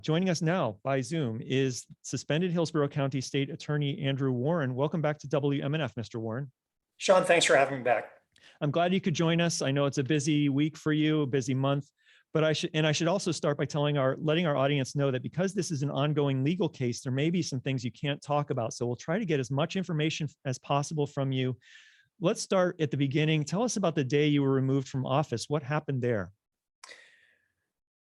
Joining us now by Zoom is suspended Hillsborough County State Attorney Andrew Warren. Welcome back to WMNF, Mr. Warren. Sean, thanks for having me back. I'm glad you could join us. I know it's a busy week for you, a busy month, but I should also start by letting our audience know that because this is an ongoing legal case, there may be some things you can't talk about. So we'll try to get as much information as possible from you. Let's start at the beginning. Tell us about the day you were removed from office. What happened there?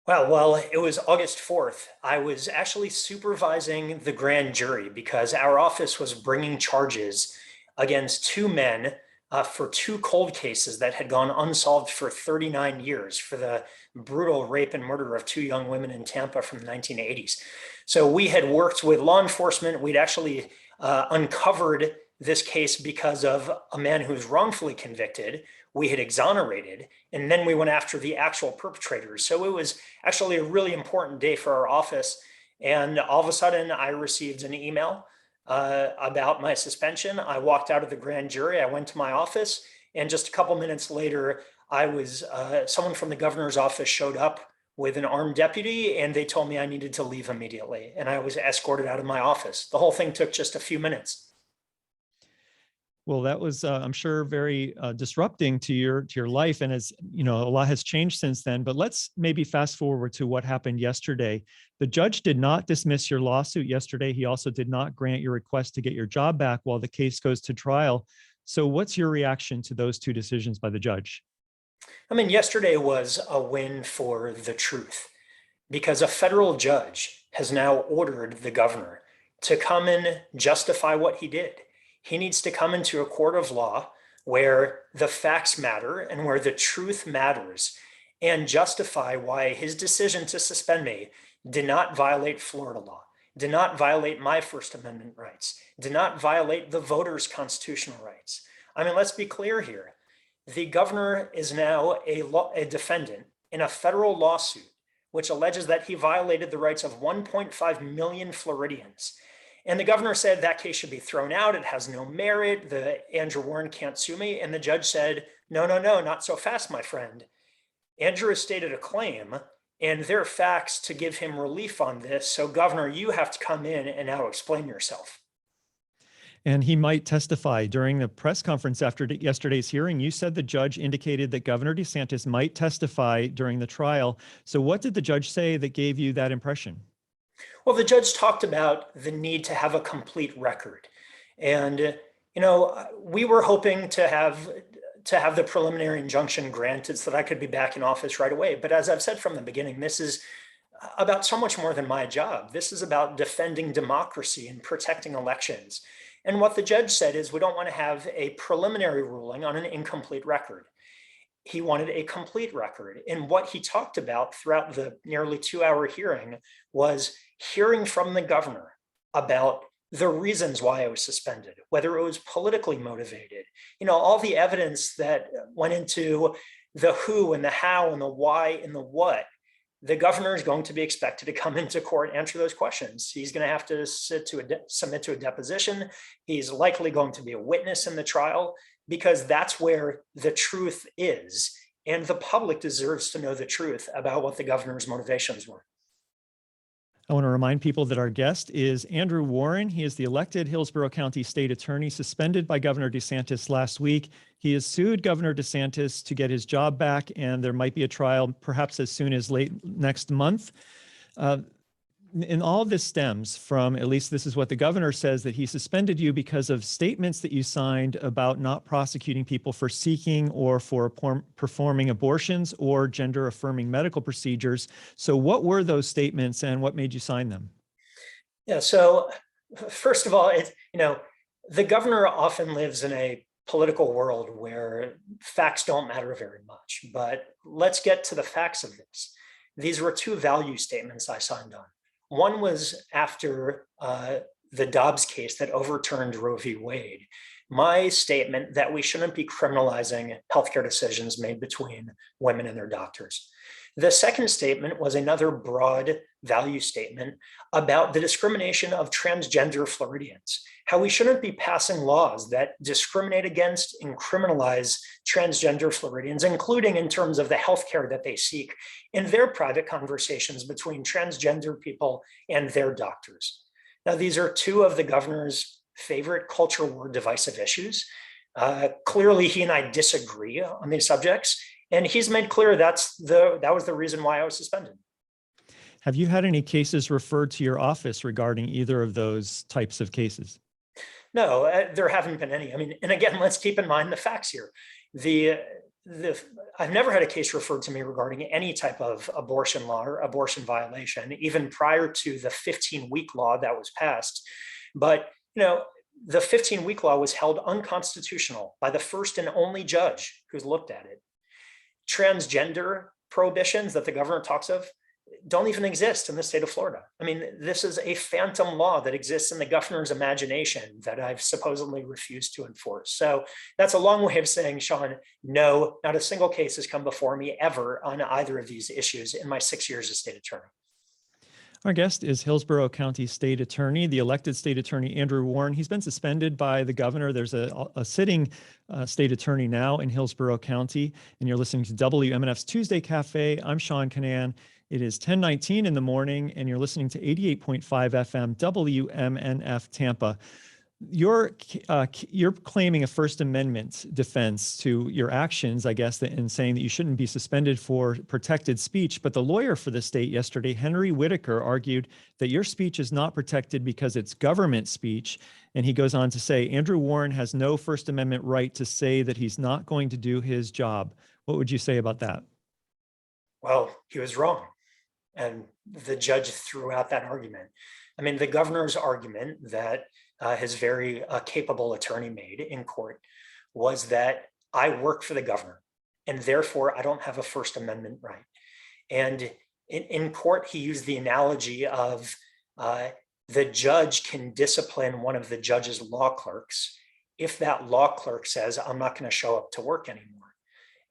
Well, it was August 4th. I was actually supervising the grand jury because our office was bringing charges against two men for two cold cases that had gone unsolved for 39 years for the brutal rape and murder of two young women in Tampa from the 1980s. So we had worked with law enforcement. We'd actually uncovered this case because of a man who was wrongfully convicted. We had exonerated, and then we went after the actual perpetrators. So it was actually a really important day for our office. And all of a sudden, I received an email about my suspension. I walked out of the grand jury. I went to my office, and just a couple minutes later, someone from the governor's office showed up with an armed deputy, and they told me I needed to leave immediately. And I was escorted out of my office. The whole thing took just a few minutes. Well, that was, I'm sure, very disrupting to your life, and as you know, a lot has changed since then. But let's maybe fast forward to what happened yesterday. The judge did not dismiss your lawsuit yesterday. He also did not grant your request to get your job back while the case goes to trial. So, what's your reaction to those two decisions by the judge? I mean, yesterday was a win for the truth because a federal judge has now ordered the governor to come and justify what he did. He needs to come into a court of law where the facts matter and where the truth matters and justify why his decision to suspend me did not violate Florida law, did not violate my First Amendment rights, did not violate the voters' constitutional rights. I mean, let's be clear here. The governor is now a defendant in a federal lawsuit which alleges that he violated the rights of 1.5 million Floridians. And the governor said that case should be thrown out. It has no merit. Andrew Warren can't sue me. And the judge said, no, not so fast, my friend. Andrew has stated a claim, and there are facts to give him relief on this. So, Governor, you have to come in and now explain yourself. And he might testify. During the press conference after yesterday's hearing, you said the judge indicated that Governor DeSantis might testify during the trial. So what did the judge say that gave you that impression? Well, the judge talked about the need to have a complete record. And, we were hoping to have the preliminary injunction granted so that I could be back in office right away. But as I've said from the beginning, this is about so much more than my job. This is about defending democracy and protecting elections. And what the judge said is we don't want to have a preliminary ruling on an incomplete record. He wanted a complete record. And what he talked about throughout the nearly 2-hour hearing was hearing from the governor about the reasons why I was suspended, whether it was politically motivated, all the evidence that went into the who and the how and the why and the what. The governor is going to be expected to come into court and answer those questions. He's going to have to submit to a deposition. He's likely going to be a witness in the trial because that's where the truth is. And the public deserves to know the truth about what the governor's motivations were. I want to remind people that our guest is Andrew Warren. He is the elected Hillsborough County State Attorney suspended by Governor DeSantis last week. He has sued Governor DeSantis to get his job back, and there might be a trial perhaps as soon as late next month. And all of this stems from, at least this is what the governor says, that he suspended you because of statements that you signed about not prosecuting people for seeking or for performing abortions or gender affirming medical procedures. So what were those statements and what made you sign them? Yeah, so first of all, the governor often lives in a political world where facts don't matter very much, but let's get to the facts of this. These were two value statements I signed on. One was after the Dobbs case that overturned Roe v. Wade, my statement that we shouldn't be criminalizing healthcare decisions made between women and their doctors. The second statement was another broad value statement about the discrimination of transgender Floridians, how we shouldn't be passing laws that discriminate against and criminalize transgender Floridians, including in terms of the healthcare that they seek in their private conversations between transgender people and their doctors. Now, these are two of the governor's favorite culture war divisive issues. Clearly, he and I disagree on these subjects, and he's made clear that was the reason why I was suspended. Have you had any cases referred to your office regarding either of those types of cases? No, there haven't been any. I mean, and again, let's keep in mind the facts here. I've never had a case referred to me regarding any type of abortion law or abortion violation, even prior to the 15-week law that was passed. But, the 15-week law was held unconstitutional by the first and only judge who's looked at it. Transgender prohibitions that the governor talks of don't even exist in the state of Florida. I mean, this is a phantom law that exists in the governor's imagination that I've supposedly refused to enforce. So that's a long way of saying, Sean, no, not a single case has come before me ever on either of these issues in my 6 years as state attorney. Our guest is Hillsborough County State Attorney, the elected state attorney, Andrew Warren. He's been suspended by the governor. There's a sitting state attorney now in Hillsborough County, and you're listening to WMNF's Tuesday Café. I'm Seán Kinane. It is 10:19 in the morning, and you're listening to 88.5 FM WMNF Tampa. You're claiming a First Amendment defense to your actions, I guess, in saying that you shouldn't be suspended for protected speech. But the lawyer for the state yesterday, Henry Whitaker, argued that your speech is not protected because it's government speech. And he goes on to say, Andrew Warren has no First Amendment right to say that he's not going to do his job. What would you say about that? Well, he was wrong. And the judge threw out that argument. I mean, the governor's argument that his very capable attorney made in court was that I work for the governor, and therefore I don't have a First Amendment right. And in court, he used the analogy of the judge can discipline one of the judge's law clerks if that law clerk says, I'm not going to show up to work anymore.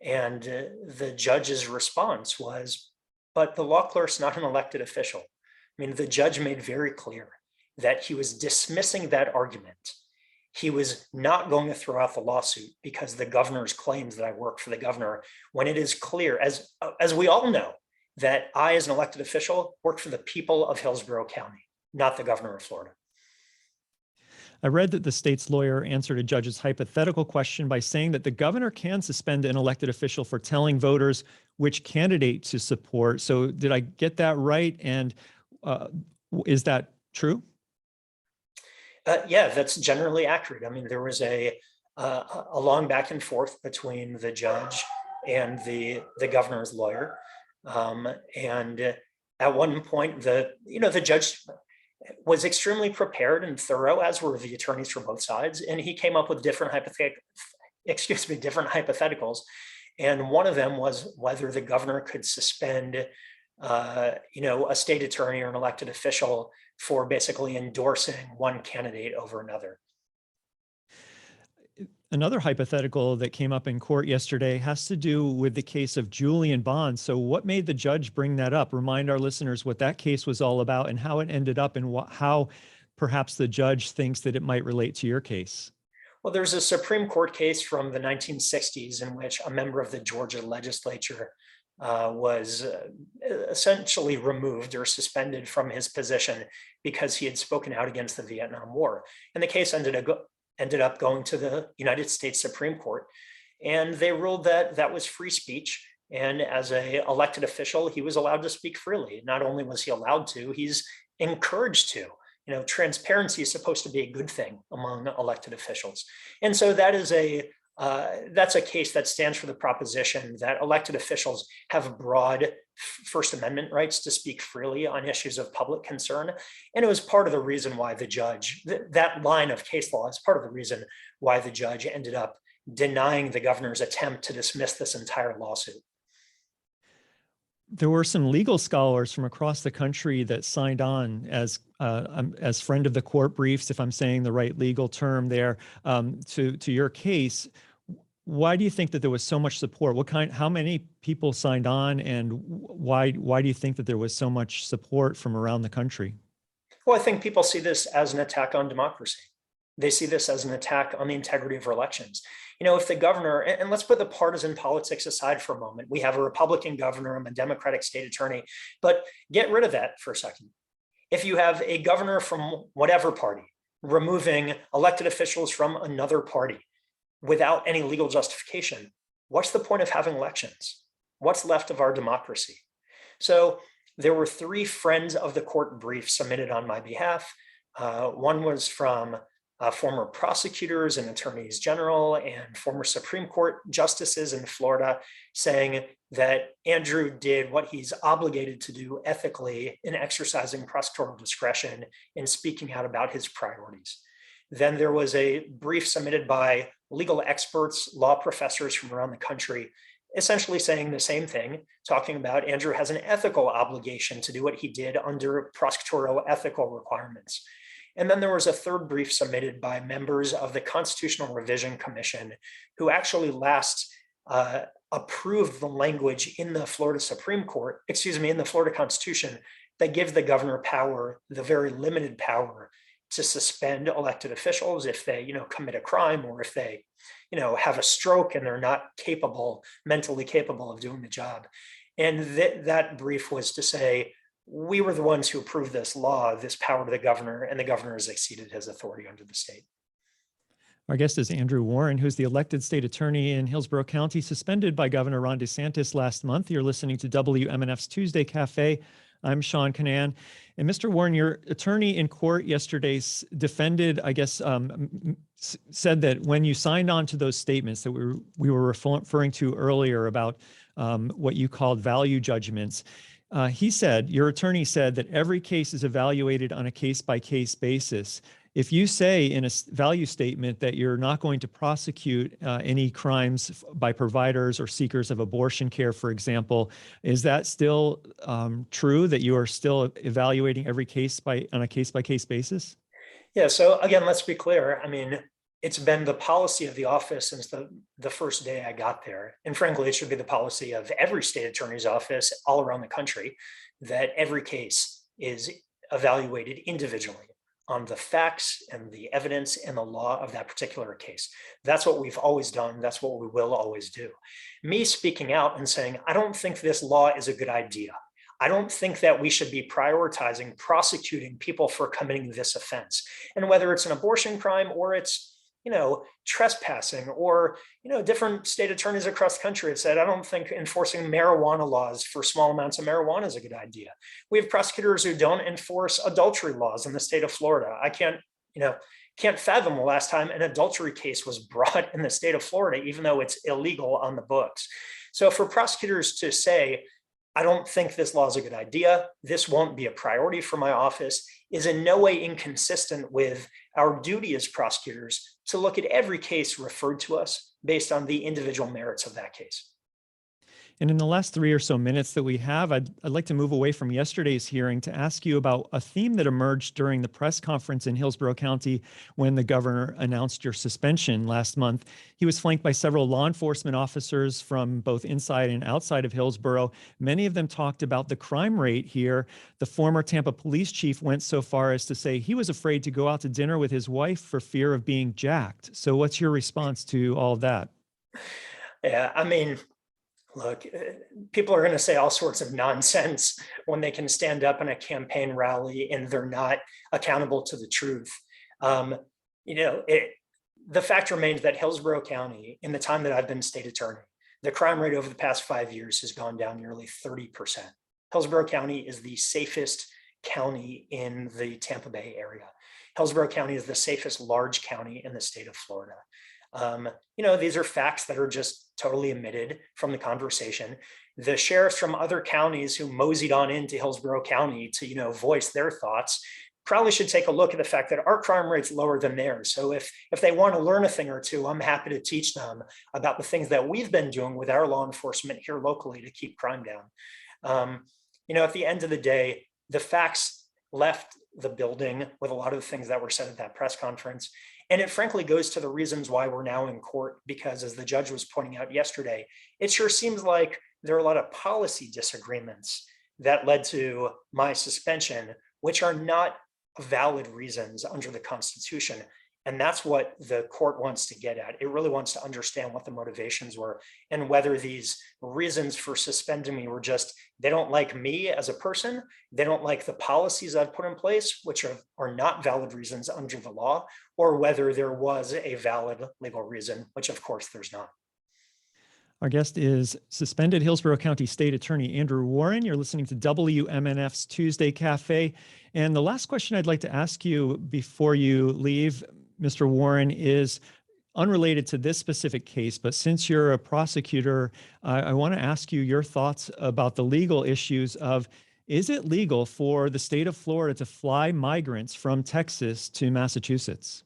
And the judge's response was, but the law clerk's not an elected official. I mean, the judge made very clear that he was dismissing that argument. He was not going to throw out the lawsuit because the governor's claims that I work for the governor, when it is clear, as we all know, that I, as an elected official, work for the people of Hillsborough County, not the governor of Florida. I read that the state's lawyer answered a judge's hypothetical question by saying that the governor can suspend an elected official for telling voters which candidate to support. So did I get that right? And is that true? Yeah, that's generally accurate. I mean, there was a long back and forth between the judge and the governor's lawyer. And at one point, the judge was extremely prepared and thorough, as were the attorneys for both sides. And he came up with different hypotheticals. And one of them was whether the governor could suspend, a state attorney or an elected official for basically endorsing one candidate over another. Another hypothetical that came up in court yesterday has to do with the case of Julian Bond. So what made the judge bring that up? Remind our listeners what that case was all about and how it ended up, and how perhaps the judge thinks that it might relate to your case. Well, there's a Supreme Court case from the 1960s in which a member of the Georgia legislature was essentially removed or suspended from his position because he had spoken out against the Vietnam War. And the case ended up going to the United States Supreme Court, and they ruled that that was free speech. And as an elected official, he was allowed to speak freely. Not only was he allowed to, he's encouraged to. Transparency is supposed to be a good thing among elected officials. And so that's a case that stands for the proposition that elected officials have broad First Amendment rights to speak freely on issues of public concern. And it was part of the reason why the judge, that line of case law is part of the reason why the judge ended up denying the governor's attempt to dismiss this entire lawsuit. There were some legal scholars from across the country that signed on as friend of the court briefs, if I'm saying the right legal term there, to your case. Why do you think that there was so much support? How many people signed on, and why do you think that there was so much support from around the country? Well, I think people see this as an attack on democracy. They see this as an attack on the integrity of our elections. If the governor, and let's put the partisan politics aside for a moment, we have a Republican governor, I'm a Democratic state attorney, but get rid of that for a second. If you have a governor from whatever party removing elected officials from another party without any legal justification, what's the point of having elections? What's left of our democracy? So there were 3 friends of the court briefs submitted on my behalf. One was from former prosecutors and attorneys general and former Supreme Court justices in Florida, saying that Andrew did what he's obligated to do ethically in exercising prosecutorial discretion in speaking out about his priorities. Then there was a brief submitted by legal experts, law professors from around the country, essentially saying the same thing, talking about Andrew has an ethical obligation to do what he did under prosecutorial ethical requirements. And then there was a third brief submitted by members of the Constitutional Revision Commission, who actually last approved the language in the Florida Supreme Court, in the Florida Constitution, that gives the governor power, the very limited power, to suspend elected officials if they, commit a crime, or if they, have a stroke and they're not mentally capable of doing the job. And that brief was to say, we were the ones who approved this law, this power to the governor, and the governor has exceeded his authority under the state. Our guest is Andrew Warren, who's the elected state attorney in Hillsborough County, suspended by Governor Ron DeSantis last month. You're listening to WMNF's Tuesday Café. I'm Seán Kinane. And Mr. Warren, your attorney in court yesterday defended, said that when you signed on to those statements that we were referring to earlier about what you called value judgments, your attorney said that every case is evaluated on a case-by-case basis. If you say in a value statement that you're not going to prosecute any crimes by providers or seekers of abortion care, for example, is that still true, that you are still evaluating every case on a case-by-case basis? Yeah, so again, let's be clear. I mean, it's been the policy of the office since the first day I got there. And frankly, it should be the policy of every state attorney's office all around the country, that every case is evaluated individually on the facts and the evidence and the law of that particular case. That's what we've always done. That's what we will always do. Me speaking out and saying, I don't think this law is a good idea. I don't think that we should be prioritizing prosecuting people for committing this offense. And whether it's an abortion crime or it's, trespassing, or, different state attorneys across the country have said, I don't think enforcing marijuana laws for small amounts of marijuana is a good idea. We have prosecutors who don't enforce adultery laws in the state of Florida. I can't fathom the last time an adultery case was brought in the state of Florida, even though it's illegal on the books. So for prosecutors to say, I don't think this law is a good idea, this won't be a priority for my office, is in no way inconsistent with our duty as prosecutors to look at every case referred to us based on the individual merits of that case. And in the last 3 or so minutes that we have, I'd like to move away from yesterday's hearing to ask you about a theme that emerged during the press conference in Hillsborough County when the governor announced your suspension last month. He was flanked by several law enforcement officers from both inside and outside of Hillsborough. Many of them talked about the crime rate here. The former Tampa police chief went so far as to say he was afraid to go out to dinner with his wife for fear of being jacked. So what's your response to all of that? Yeah, I mean, look, people are going to say all sorts of nonsense when they can stand up in a campaign rally and they're not accountable to the truth. The fact remains that Hillsborough County, in the time that I've been state attorney, the crime rate over the past 5 years has gone down nearly 30%. Hillsborough County is the safest county in the Tampa Bay area. Hillsborough County is the safest large county in the state of Florida. These are facts that are just totally omitted from the conversation. The sheriffs from other counties who moseyed on into Hillsborough County to, voice their thoughts probably should take a look at the fact that our crime rate's lower than theirs. So if they want to learn a thing or two, I'm happy to teach them about the things that we've been doing with our law enforcement here locally to keep crime down. At the end of the day, the facts left the building with a lot of the things that were said at that press conference. And it frankly goes to the reasons why we're now in court, because as the judge was pointing out yesterday, it sure seems like there are a lot of policy disagreements that led to my suspension, which are not valid reasons under the Constitution. And that's what the court wants to get at. It really wants to understand what the motivations were and whether these reasons for suspending me were just, they don't like me as a person, they don't like the policies I've put in place, which are not valid reasons under the law, or whether there was a valid legal reason, which of course there's not. Our guest is suspended Hillsborough County State Attorney Andrew Warren. You're listening to WMNF's Tuesday Cafe. And the last question I'd like to ask you before you leave, Mr. Warren, is unrelated to this specific case, but since you're a prosecutor, I want to ask you your thoughts about the legal issues of, is it legal for the state of Florida to fly migrants from Texas to Massachusetts?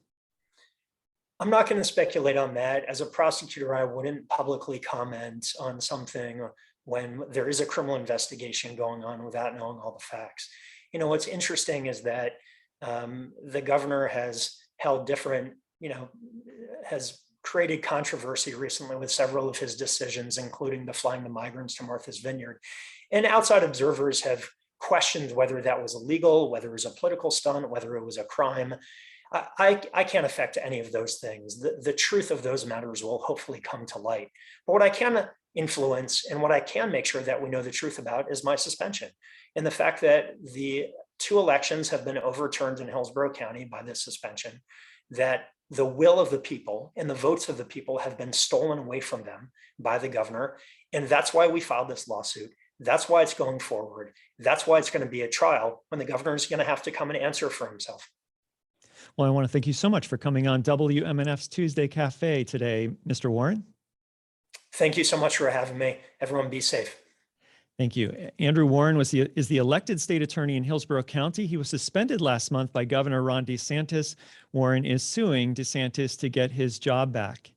I'm not going to speculate on that. As a prosecutor, I wouldn't publicly comment on something when there is a criminal investigation going on without knowing all the facts. What's interesting is that the governor has held different, has created controversy recently with several of his decisions, including the flying the migrants to Martha's Vineyard. And outside observers have questioned whether that was illegal, whether it was a political stunt, whether it was a crime. I can't affect any of those things. The truth of those matters will hopefully come to light. But what I can influence and what I can make sure that we know the truth about is my suspension. And the fact that the 2 elections have been overturned in Hillsborough County by this suspension, that the will of the people and the votes of the people have been stolen away from them by the governor. And that's why we filed this lawsuit. That's why it's going forward. That's why it's going to be a trial when the governor is going to have to come and answer for himself. Well, I want to thank you so much for coming on WMNF's Tuesday Cafe today, Mr. Warren. Thank you so much for having me. Everyone be safe. Thank you. Andrew Warren is the elected state attorney in Hillsborough County. He was suspended last month by Governor Ron DeSantis. Warren is suing DeSantis to get his job back.